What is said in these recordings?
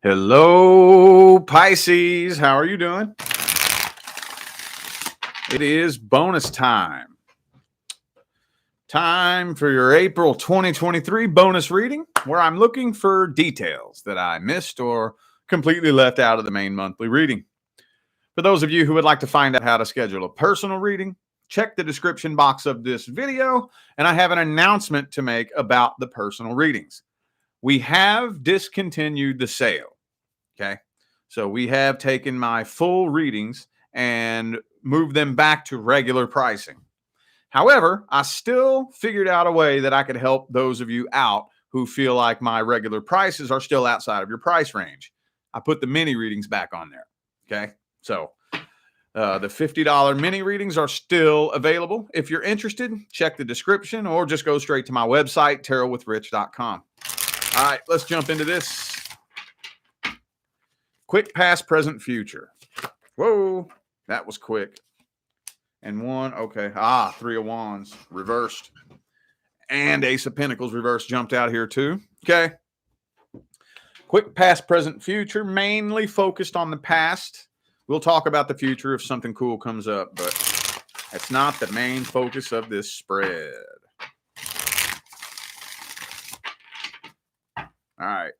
Hello, Pisces. How are you doing? It is bonus time. Time for your April 2023 bonus reading, where I'm looking for details that I missed or completely left out of the main monthly reading. For those of you who would like to find out how to schedule a personal reading, check the description box of this video, and I have an announcement to make about the personal readings. We have discontinued the sale. Okay. So we have taken my full readings and moved them back to regular pricing. However, I still figured out a way that I could help those of you out who feel like my regular prices are still outside of your price range. I put the mini readings back on there. Okay. So the $50 mini readings are still available. If you're interested, check the description or just go straight to my website, tarotwithrich.com. All right, let's jump into this. Quick, past, present, future. Whoa, that was quick. And one, okay. Three of Wands reversed. And Ace of Pentacles reversed jumped out here too. Okay. Quick, past, present, future, mainly focused on the past. We'll talk about the future if something cool comes up, but that's not the main focus of this spread. All right.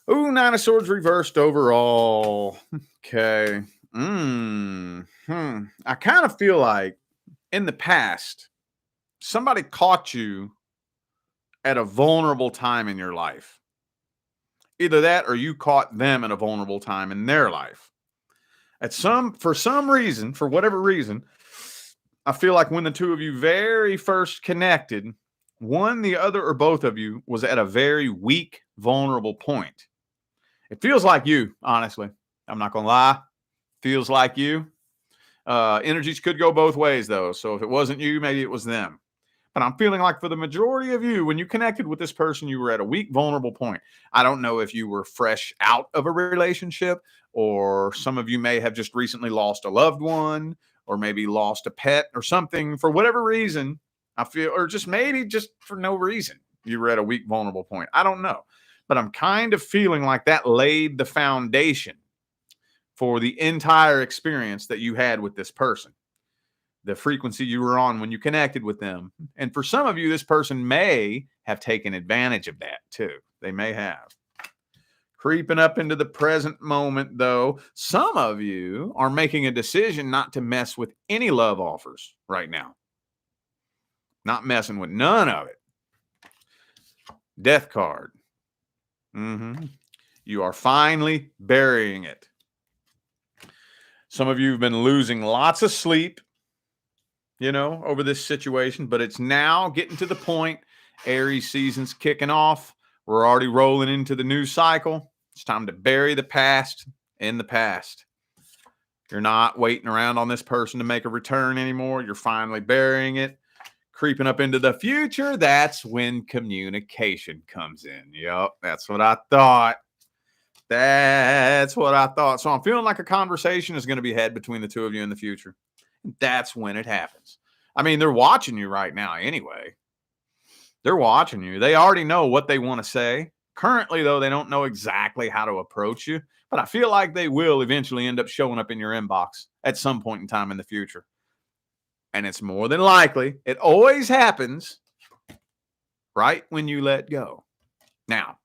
Ooh, Nine of Swords reversed overall. Okay. I kind of feel like in the past, somebody caught you at a vulnerable time in your life. Either that or you caught them at a vulnerable time in their life. For some reason, for whatever reason, I feel like when the two of you very first connected, one, the other, or both of you was at a very weak, vulnerable point. It feels like you, honestly. I'm not going to lie. Feels like you. Energies could go both ways, though. So if it wasn't you, maybe it was them. But I'm feeling like for the majority of you, when you connected with this person, you were at a weak, vulnerable point. I don't know if you were fresh out of a relationship, or some of you may have just recently lost a loved one, or maybe lost a pet or something. For whatever reason, I feel, or just maybe just for no reason, you were at a weak, vulnerable point. I don't know. But I'm kind of feeling like that laid the foundation for the entire experience that you had with this person, the frequency you were on when you connected with them. And for some of you, this person may have taken advantage of that too. They may have. Creeping up into the present moment, though, some of you are making a decision not to mess with any love offers right now. Not messing with none of it. Death card. You are finally burying it. Some of you have been losing lots of sleep, over this situation, but it's now getting to the point. Aries season's kicking off. We're already rolling into the new cycle. It's time to bury the past in the past. You're not waiting around on this person to make a return anymore. You're finally burying it. Creeping up into the future, that's when communication comes in. Yep, that's what I thought. So I'm feeling like a conversation is going to be had between the two of you in the future. That's when it happens. I mean, they're watching you right now anyway. They're watching you. They already know what they want to say. Currently, though, they don't know exactly how to approach you, but I feel like they will eventually end up showing up in your inbox at some point in time in the future. And it's more than likely, it always happens right when you let go. Now,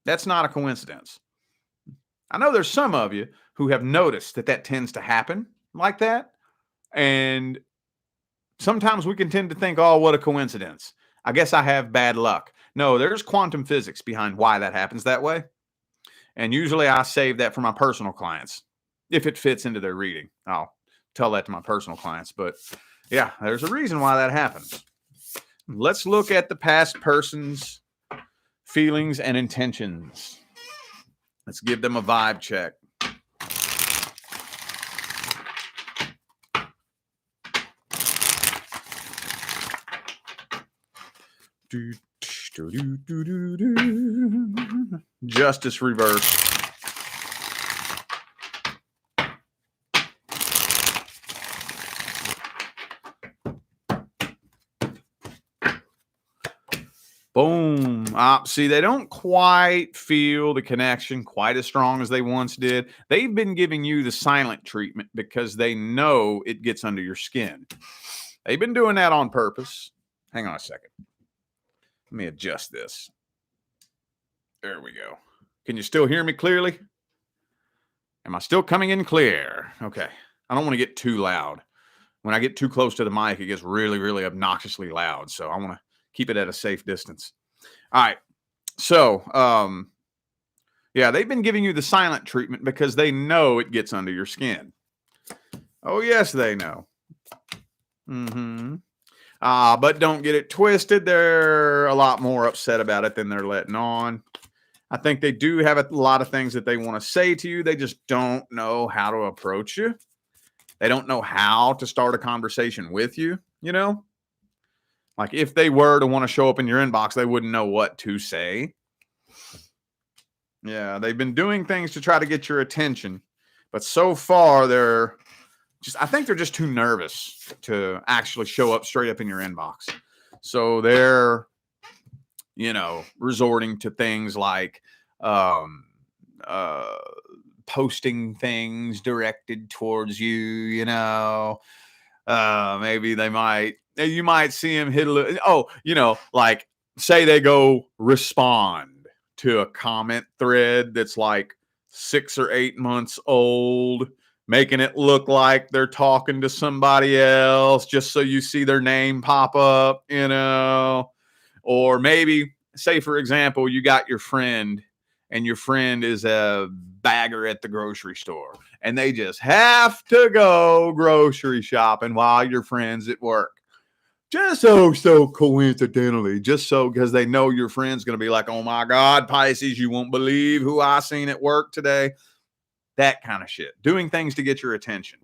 that's not a coincidence. I know there's some of you who have noticed that tends to happen like that. And sometimes we can tend to think, oh, what a coincidence. I guess I have bad luck. No, there's quantum physics behind why that happens that way. And usually I save that for my personal clients. If it fits into their reading, I'll tell that to my personal clients. But yeah, there's a reason why that happens. Let's look at the past person's feelings and intentions. Let's give them a vibe check. Justice reversed. Boom. See, they don't quite feel the connection quite as strong as they once did. They've been giving you the silent treatment because they know it gets under your skin. They've been doing that on purpose. Hang on a second. Let me adjust this. There we go. Can you still hear me clearly? Am I still coming in clear? Okay. I don't want to get too loud. When I get too close to the mic, it gets really, really obnoxiously loud. So I want to keep it at a safe distance. All right. So, yeah, they've been giving you the silent treatment because they know it gets under your skin. Oh, yes, they know. But don't get it twisted. They're a lot more upset about it than they're letting on. I think they do have a lot of things that they want to say to you. They just don't know how to approach you. They don't know how to start a conversation with you, you know? Like if they were to want to show up in your inbox, they wouldn't know what to say. Yeah, they've been doing things to try to get your attention. But so far, I think they're just too nervous to actually show up straight up in your inbox. So they're, resorting to things like posting things directed towards you, maybe you might see him hit a little, like say they go respond to a comment thread that's like 6 or 8 months old, making it look like they're talking to somebody else just so you see their name pop up, or maybe say, for example, you got your friend and your friend is a bagger at the grocery store and they just have to go grocery shopping while your friend's at work. Just so coincidentally, because they know your friend's going to be like, oh my God, Pisces, you won't believe who I seen at work today. That kind of shit. Doing things to get your attention.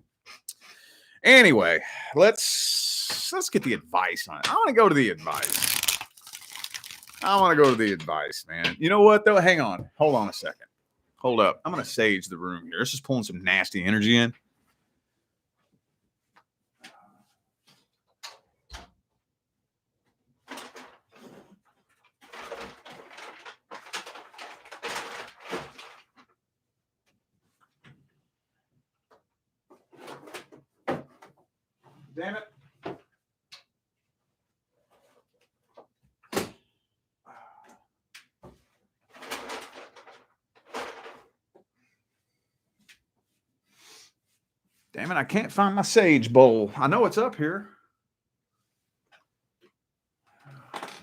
Anyway, let's get the advice on it. I want to go to the advice, man. You know what, though? Hang on. Hold on a second. Hold up. I'm going to sage the room here. It's just pulling some nasty energy in. Damn it. Damn it, I can't find my sage bowl. I know it's up here.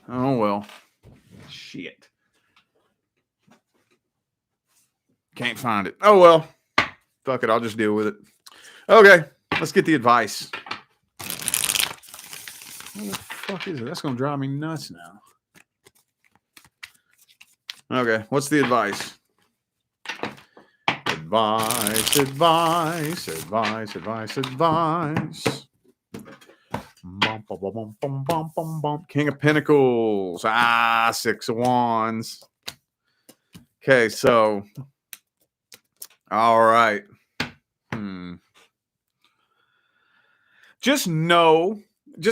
Oh, well. Shit. Can't find it. Oh, well. Fuck it, I'll just deal with it. Okay, let's get the advice. What the fuck is it? That's going to drive me nuts now. Okay, what's the advice? Advice. King of Pentacles. 6 of Wands. Okay, so. All right. Just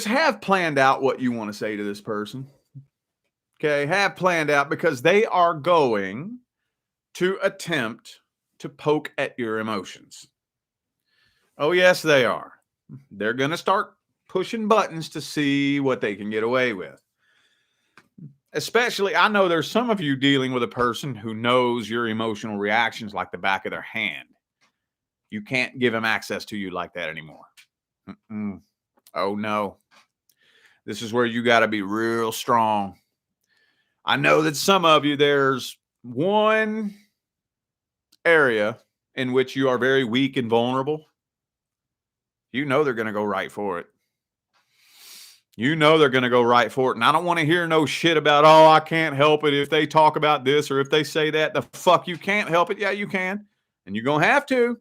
have planned out what you want to say to this person. Okay, have planned out because they are going to attempt to poke at your emotions. Oh, yes, they are. They're going to start pushing buttons to see what they can get away with. Especially, I know there's some of you dealing with a person who knows your emotional reactions like the back of their hand. You can't give them access to you like that anymore. Oh, no. This is where you got to be real strong. I know that some of you, there's one area in which you are very weak and vulnerable. You know they're going to go right for it. And I don't want to hear no shit about, oh, I can't help it if they talk about this or if they say that. The fuck, you can't help it. Yeah, you can. And you're going to have to,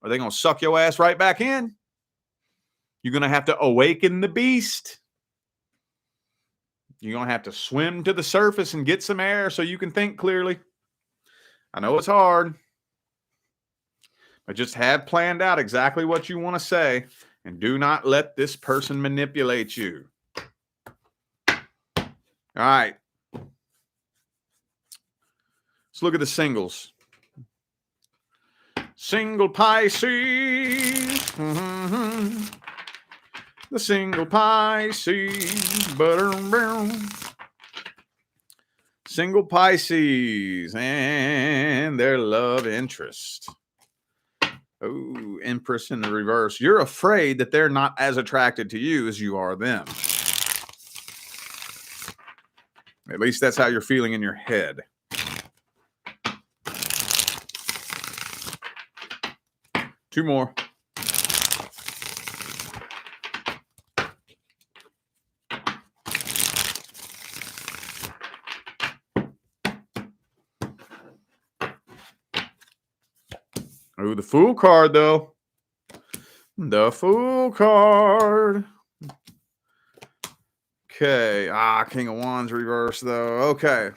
or they're going to suck your ass right back in. You're going to have to awaken the beast. You're going to have to swim to the surface and get some air so you can think clearly. I know it's hard. But just have planned out exactly what you want to say and do not let this person manipulate you. All right. Let's look at the singles. Single Pisces. Mm-hmm. The single Pisces. Single Pisces and their love interest. Oh, Empress in the reverse. You're afraid that they're not as attracted to you as you are them. At least that's how you're feeling in your head. Two more. Oh, the Fool card, though. The Fool card. Okay. King of Wands reverse, though. Okay.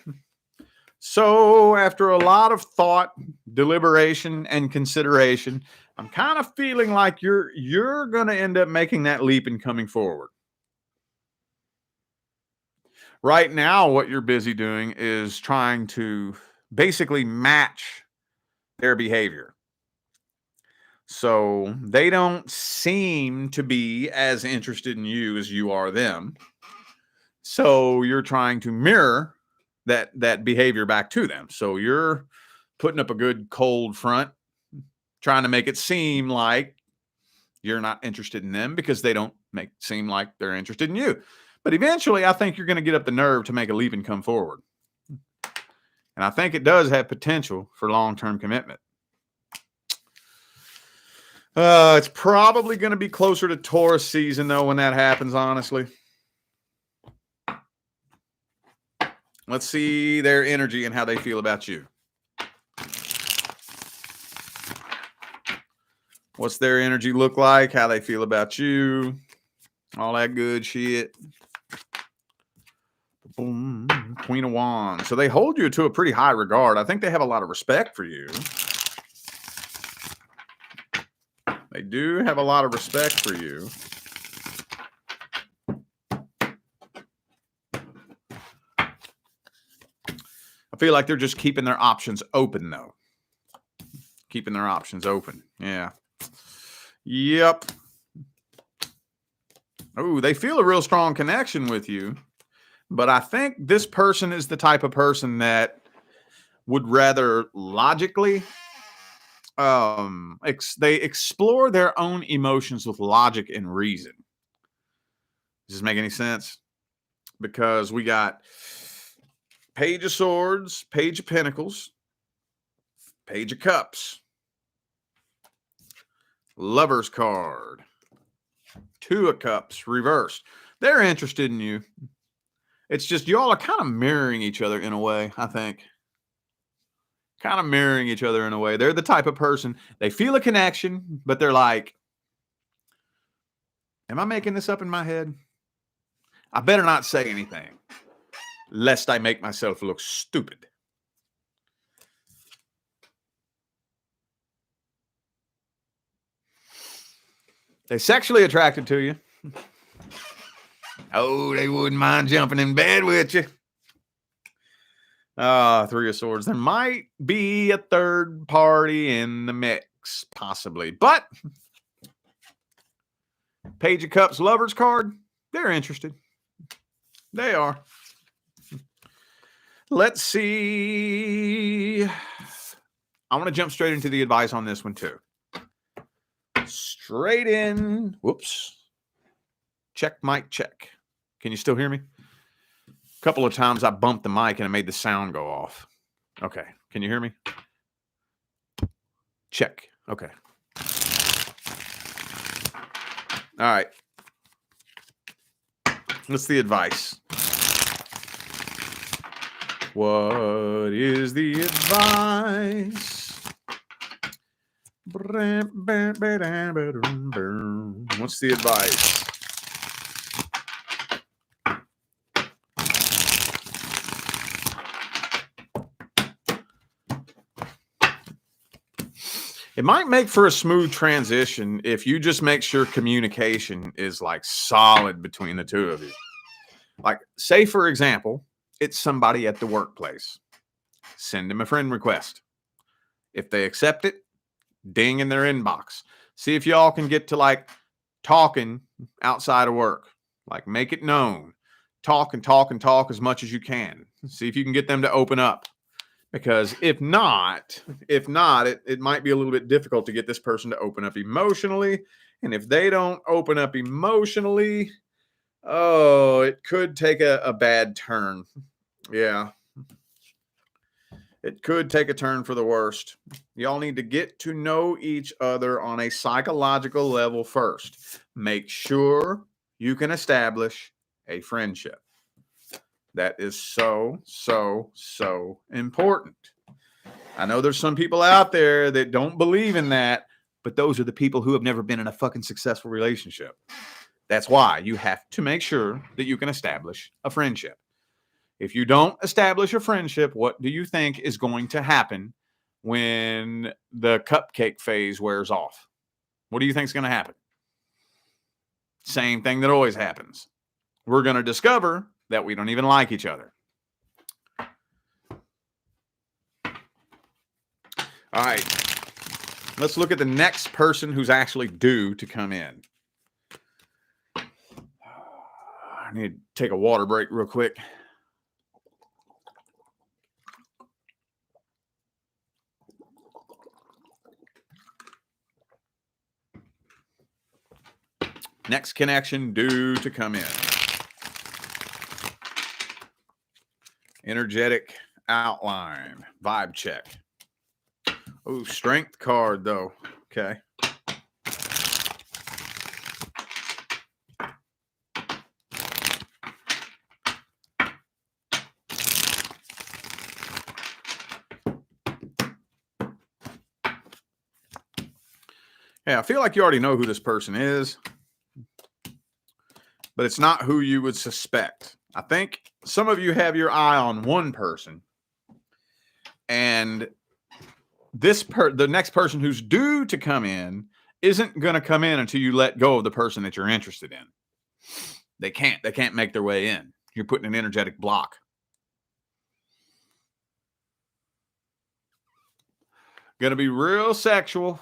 So after a lot of thought, deliberation, and consideration, I'm kind of feeling like you're going to end up making that leap and coming forward. Right now, what you're busy doing is trying to basically match their behavior. So they don't seem to be as interested in you as you are them. So you're trying to mirror that behavior back to them. So you're putting up a good cold front, trying to make it seem like you're not interested in them because they don't seem like they're interested in you. But eventually, I think you're going to get up the nerve to make a leap and come forward. And I think it does have potential for long-term commitment. It's probably going to be closer to Taurus season, though, when that happens, honestly. Let's see their energy and how they feel about you. What's their energy look like? How they feel about you? All that good shit. Boom. Queen of Wands. So they hold you to a pretty high regard. I think they have a lot of respect for you. They do have a lot of respect for you. I feel like they're just keeping their options open, though. Keeping their options open. Yeah. Yep. Oh, they feel a real strong connection with you. But I think this person is the type of person that would rather logically, they explore their own emotions with logic and reason. Does this make any sense? Because we got Page of Swords, Page of Pentacles, Page of Cups, Lover's card, Two of Cups reversed. They're interested in you. It's just y'all are kind of mirroring each other in a way, I think. Kind of mirroring each other in a way. They're the type of person, they feel a connection, but they're like, am I making this up in my head? I better not say anything, lest I make myself look stupid. They're sexually attracted to you. Oh, they wouldn't mind jumping in bed with you. Three of Swords. There might be a third party in the mix, possibly. But Page of Cups, Lover's card, they're interested. They are. Let's see. I want to jump straight into the advice on this one, too. Straight in. Whoops. Check, mic, check. Can you still hear me? A couple of times I bumped the mic and it made the sound go off. Okay. Can you hear me? Check. Okay. All right. What's the advice? What is the advice? What's the advice? It might make for a smooth transition if you just make sure communication is like solid between the two of you. Like, say, for example, it's somebody at the workplace Send them a friend request. If they accept it, ding in their inbox. See if y'all can get to like talking outside of work. Like make it known. Talk and talk and talk as much as you can. See if you can get them to open up. Because if not, it might be a little bit difficult to get this person to open up emotionally. And if they don't open up emotionally, oh, it could take a bad turn. Yeah. It could take a turn for the worst. Y'all need to get to know each other on a psychological level first. Make sure you can establish a friendship. That is so, so, so important. I know there's some people out there that don't believe in that, but those are the people who have never been in a fucking successful relationship. That's why you have to make sure that you can establish a friendship. If you don't establish a friendship, what do you think is going to happen when the cupcake phase wears off? What do you think is going to happen? Same thing that always happens. We're going to discover that we don't even like each other. All right. Let's look at the next person who's actually due to come in. I need to take a water break real quick. Next connection due to come in. Energetic outline. Vibe check. Oh, strength card, though. Okay. Yeah, I feel like you already know who this person is, but it's not who you would suspect. I think some of you have your eye on one person, and the next person who's due to come in isn't going to come in until you let go of the person that you're interested in. They can't make their way in. You're putting an energetic block. Going to be real sexual.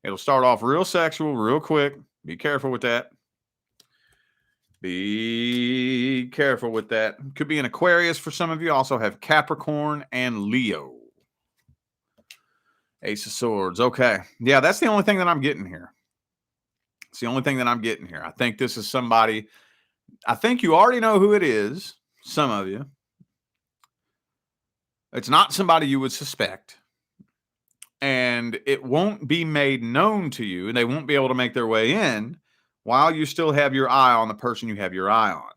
It'll start off real sexual, real quick. Be careful with that. Be careful with that. Could be an Aquarius for some of you. Also have Capricorn and Leo. Ace of Swords. Okay. Yeah, that's the only thing that I'm getting here. It's the only thing that I'm getting here. I think this is somebody. I think you already know who it is. Some of you. It's not somebody you would suspect. And it won't be made known to you, and they won't be able to make their way in while you still have your eye on the person you have your eye on,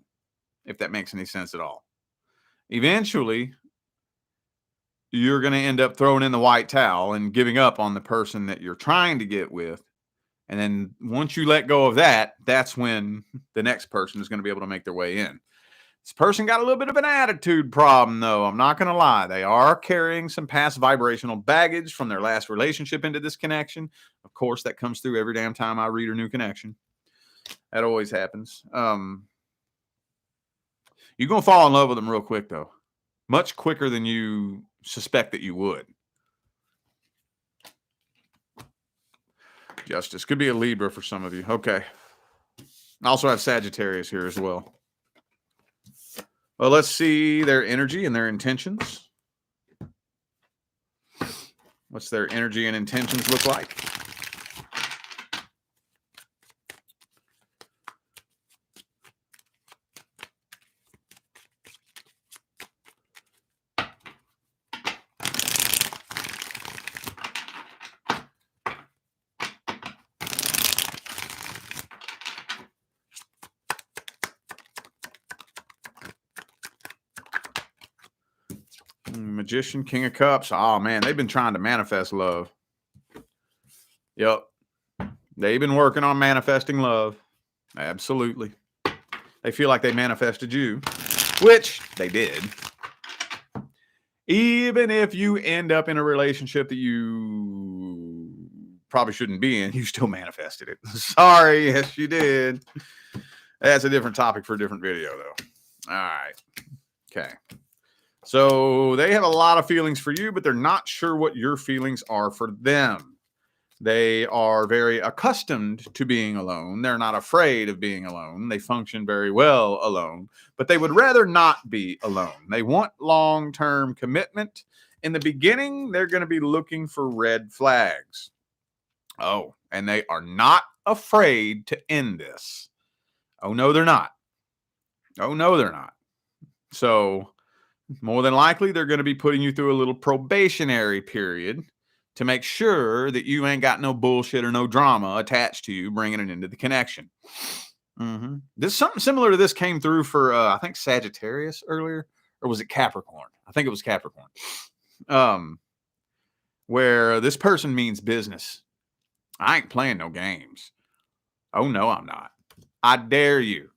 if that makes any sense at all. Eventually, you're going to end up throwing in the white towel and giving up on the person that you're trying to get with. And then once you let go of that, that's when the next person is going to be able to make their way in. This person got a little bit of an attitude problem, though. I'm not going to lie. They are carrying some past vibrational baggage from their last relationship into this connection. Of course, that comes through every damn time I read a new connection. That always happens. You're going to fall in love with them real quick, though. Much quicker than you suspect that you would. Justice. Could be a Libra for some of you. Okay. I also have Sagittarius here as well. Well, let's see their energy and their intentions. What's their energy and intentions look like? Magician, King of Cups. Oh, man, they've been trying to manifest love. Yep. They've been working on manifesting love. Absolutely. They feel like they manifested you, which they did. Even if you end up in a relationship that you probably shouldn't be in, you still manifested it. Sorry. Yes, you did. That's a different topic for a different video, though. All right. Okay. So they have a lot of feelings for you, but they're not sure what your feelings are for them. They are very accustomed to being alone. They're not afraid of being alone. They function very well alone, but they would rather not be alone. They want long-term commitment. In the beginning, they're going to be looking for red flags. Oh, and they are not afraid to end this. Oh, no, they're not. Oh, no, they're not. So more than likely, they're going to be putting you through a little probationary period to make sure that you ain't got no bullshit or no drama attached to you, bringing it into the connection. This something similar to this came through for I think Sagittarius earlier, or was it Capricorn? I think it was Capricorn. Where this person means business. I ain't playing no games. Oh no, I'm not. I dare you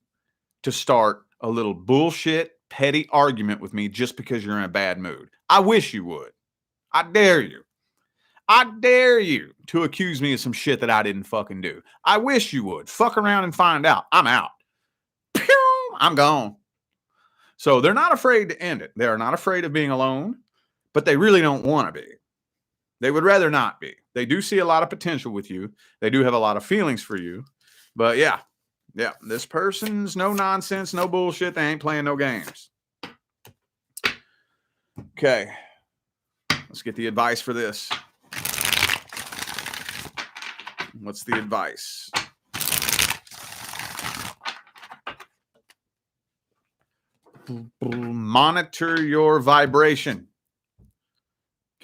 to start a little bullshit, petty argument with me just because you're in a bad mood. I wish you would. I dare you. I dare you to accuse me of some shit that I didn't fucking do. I wish you would. Fuck around and find out. I'm out. Pew! I'm gone. So they're not afraid to end it. They are not afraid of being alone, but they really don't want to be. They would rather not be. They do see a lot of potential with you. They do have a lot of feelings for you. But yeah, this person's no nonsense, no bullshit. They ain't playing no games. Okay. Let's get the advice for this. What's the advice? Monitor your vibration.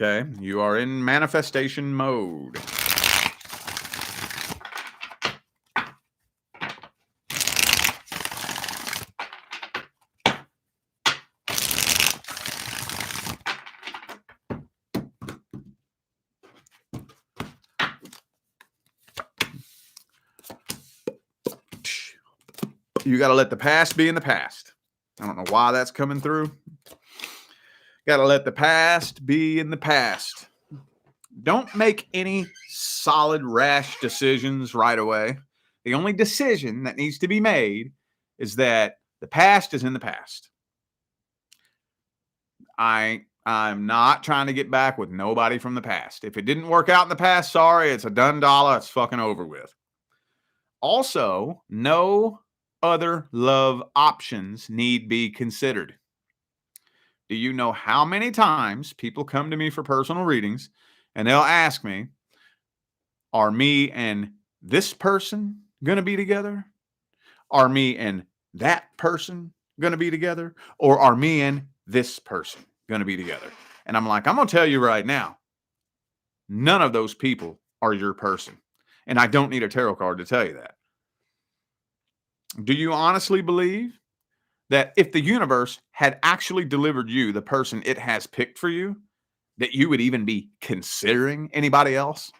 Okay, you are in manifestation mode. You got to let the past be in the past. I don't know why that's coming through. Got to let the past be in the past. Don't make any solid, rash decisions right away. The only decision that needs to be made is that the past is in the past. I'm not trying to get back with nobody from the past. If it didn't work out in the past, sorry, it's a done dollar. It's fucking over with. Also, no other love options need be considered. Do you know how many times people come to me for personal readings and they'll ask me, are me and this person going to be together? Are me and that person going to be together? Or are me and this person going to be together? And I'm like, I'm going to tell you right now, none of those people are your person. And I don't need a tarot card to tell you that. Do you honestly believe that if the universe had actually delivered you the person it has picked for you, that you would even be considering anybody else?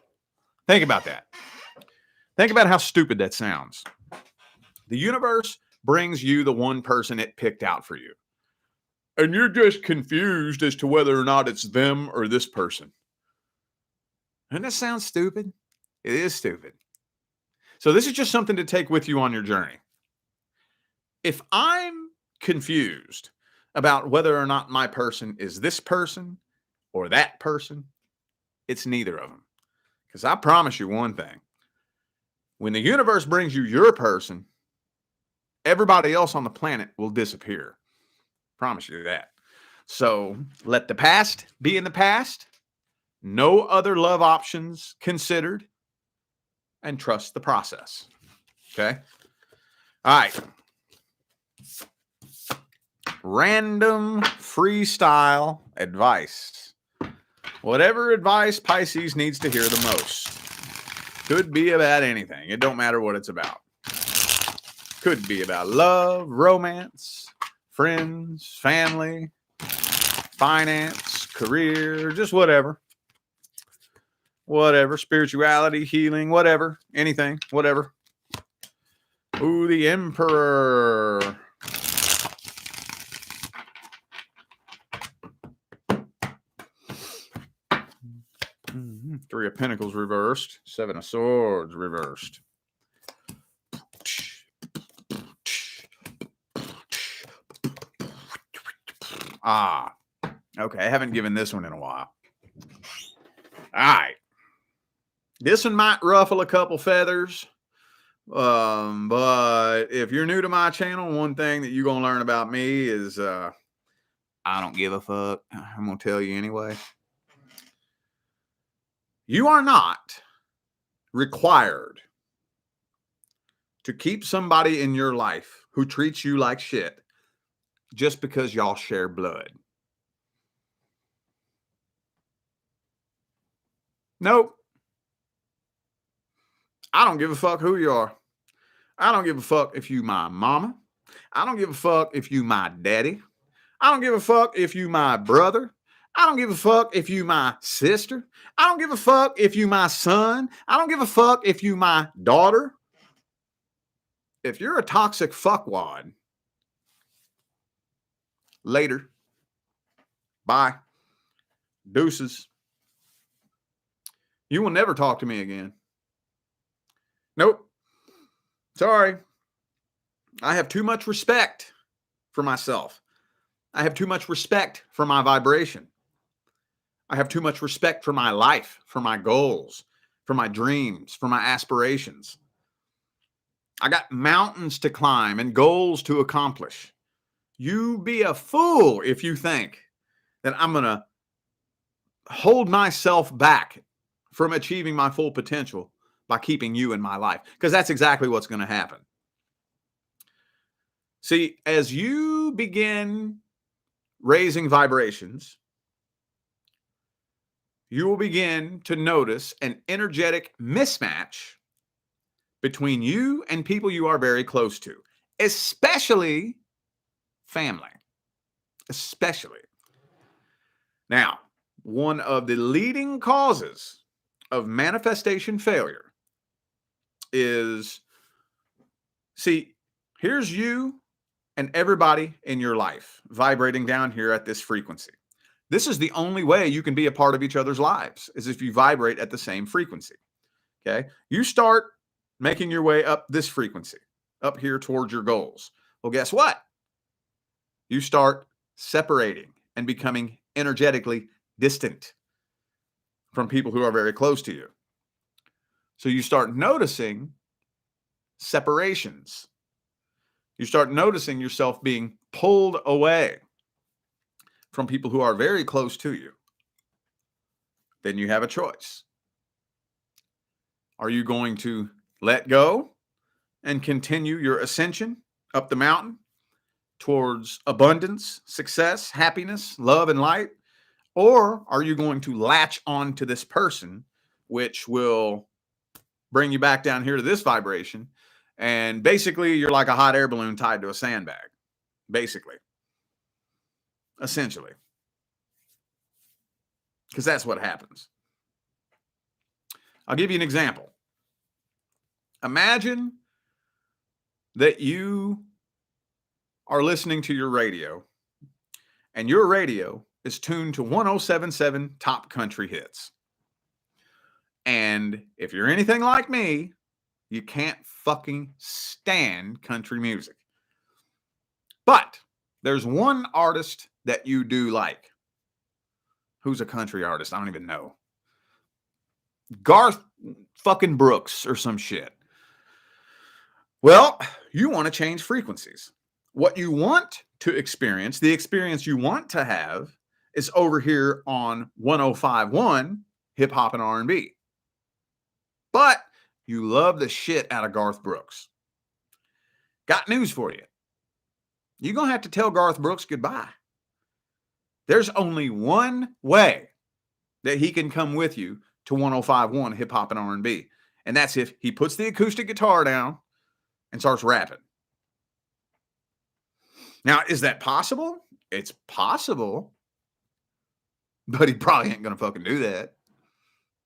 Think about that. Think about how stupid that sounds. The universe brings you the one person it picked out for you. And you're just confused as to whether or not it's them or this person. Doesn't that sound stupid? It is stupid. So this is just something to take with you on your journey. If I'm confused about whether or not my person is this person or that person, it's neither of them. Because I promise you one thing. When the universe brings you your person, everybody else on the planet will disappear. Promise you that. So let the past be in the past. No other love options considered. And trust the process. Okay? All right. Random freestyle advice. Whatever advice Pisces needs to hear the most. Could be about anything. It don't matter what it's about. Could be about love, romance, friends, family, finance, career, just whatever. Whatever. Spirituality, healing, whatever. Anything, whatever. Ooh, the Emperor. Three of Pentacles reversed. Seven of Swords reversed. Okay, I haven't given this one in a while. All right. This one might ruffle a couple feathers. But if you're new to my channel, one thing that you're going to learn about me is I don't give a fuck. I'm going to tell you anyway. You are not required to keep somebody in your life who treats you like shit just because y'all share blood. Nope. I don't give a fuck who you are. I don't give a fuck if you my mama. I don't give a fuck if you my daddy. I don't give a fuck if you my brother. I don't give a fuck if you my sister. I don't give a fuck if you my son. I don't give a fuck if you my daughter. If you're a toxic fuckwad, later. Bye. Deuces. You will never talk to me again. Nope. Sorry. I have too much respect for myself. I have too much respect for my vibration. I have too much respect for my life, for my goals, for my dreams, for my aspirations. I got mountains to climb and goals to accomplish. You be a fool if you think that I'm going to hold myself back from achieving my full potential by keeping you in my life, because that's exactly what's going to happen. See, as you begin raising vibrations, you will begin to notice an energetic mismatch between you and people you are very close to, especially family. Especially. Now, one of the leading causes of manifestation failure is, see, here's you and everybody in your life vibrating down here at this frequency. This is the only way you can be a part of each other's lives, is if you vibrate at the same frequency. Okay. You start making your way up this frequency, up here towards your goals. Well, guess what? You start separating and becoming energetically distant from people who are very close to you. So you start noticing separations. You start noticing yourself being pulled away from people who are very close to you. Then you have a choice. Are you going to let go and continue your ascension up the mountain towards abundance, success, happiness, love, and light? Or are you going to latch on to this person, which will bring you back down here to this vibration? And basically, you're like a hot air balloon tied to a sandbag, basically, essentially, because that's what happens. I'll give you an example. Imagine that you are listening to your radio, and your radio is tuned to 1077 Top Country Hits. And if you're anything like me, you can't fucking stand country music. But there's one artist that you do like. Who's a country artist? I don't even know. Garth fucking Brooks or some shit. Well, you want to change frequencies. What you want to experience, the experience you want to have, is over here on 105.1 Hip Hop and R&B. But you love the shit out of Garth Brooks. Got news for you. You're going to have to tell Garth Brooks goodbye. There's only one way that he can come with you to 105.1 Hip Hop and R&B. And that's if he puts the acoustic guitar down and starts rapping. Now, is that possible? It's possible. But he probably ain't going to fucking do that.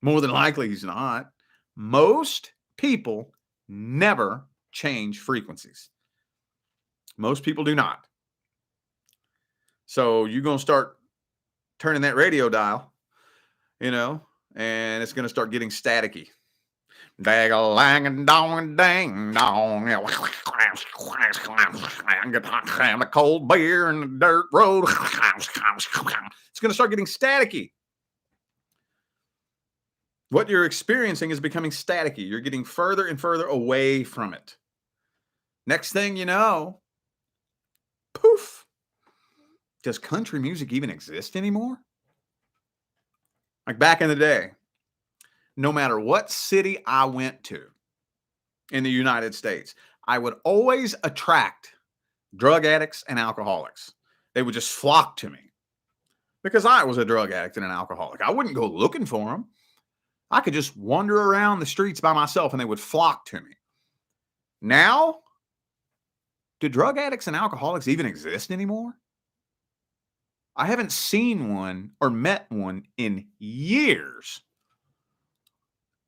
More than likely, he's not. Most people never change frequencies. Most people do not. So you're going to start turning that radio dial, and it's going to start getting staticky. Dag-a-lang and dong and dang dong. And a cold beer and the dirt road. It's going to start getting staticky. What you're experiencing is becoming staticky. You're getting further and further away from it. Next thing you know, poof. Does country music even exist anymore? Like back in the day, no matter what city I went to in the United States, I would always attract drug addicts and alcoholics. They would just flock to me because I was a drug addict and an alcoholic. I wouldn't go looking for them. I could just wander around the streets by myself and they would flock to me. Now, do drug addicts and alcoholics even exist anymore? I haven't seen one or met one in years.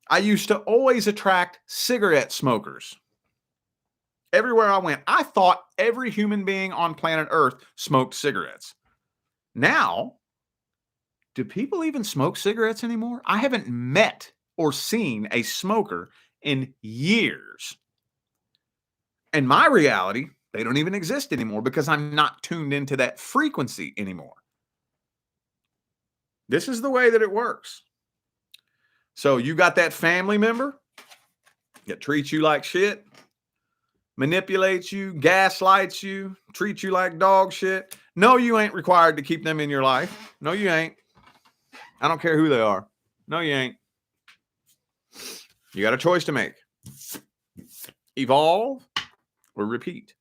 I used to always attract cigarette smokers. Everywhere I went, I thought every human being on planet Earth smoked cigarettes. Now, do people even smoke cigarettes anymore? I haven't met or seen a smoker in years. And my reality, they don't even exist anymore because I'm not tuned into that frequency anymore. This is the way that it works. So you got that family member that treats you like shit, manipulates you, gaslights you, treats you like dog shit. No, you ain't required to keep them in your life. No, you ain't. I don't care who they are. No, you ain't. You got a choice to make. Evolve or repeat.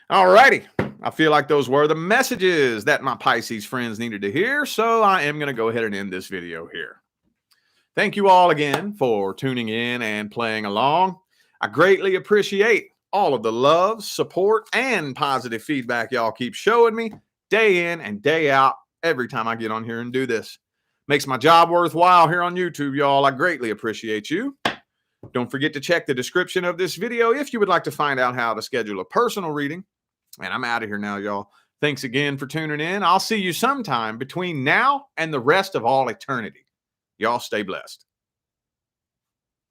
All righty. I feel like those were the messages that my Pisces friends needed to hear, so I am going to go ahead and end this video here. Thank you all again for tuning in and playing along. I greatly appreciate all of the love, support, and positive feedback y'all keep showing me day in and day out every time I get on here and do this. Makes my job worthwhile here on YouTube, y'all. I greatly appreciate you. Don't forget to check the description of this video if you would like to find out how to schedule a personal reading. And I'm out of here now, y'all. Thanks again for tuning in. I'll see you sometime between now and the rest of all eternity. Y'all stay blessed.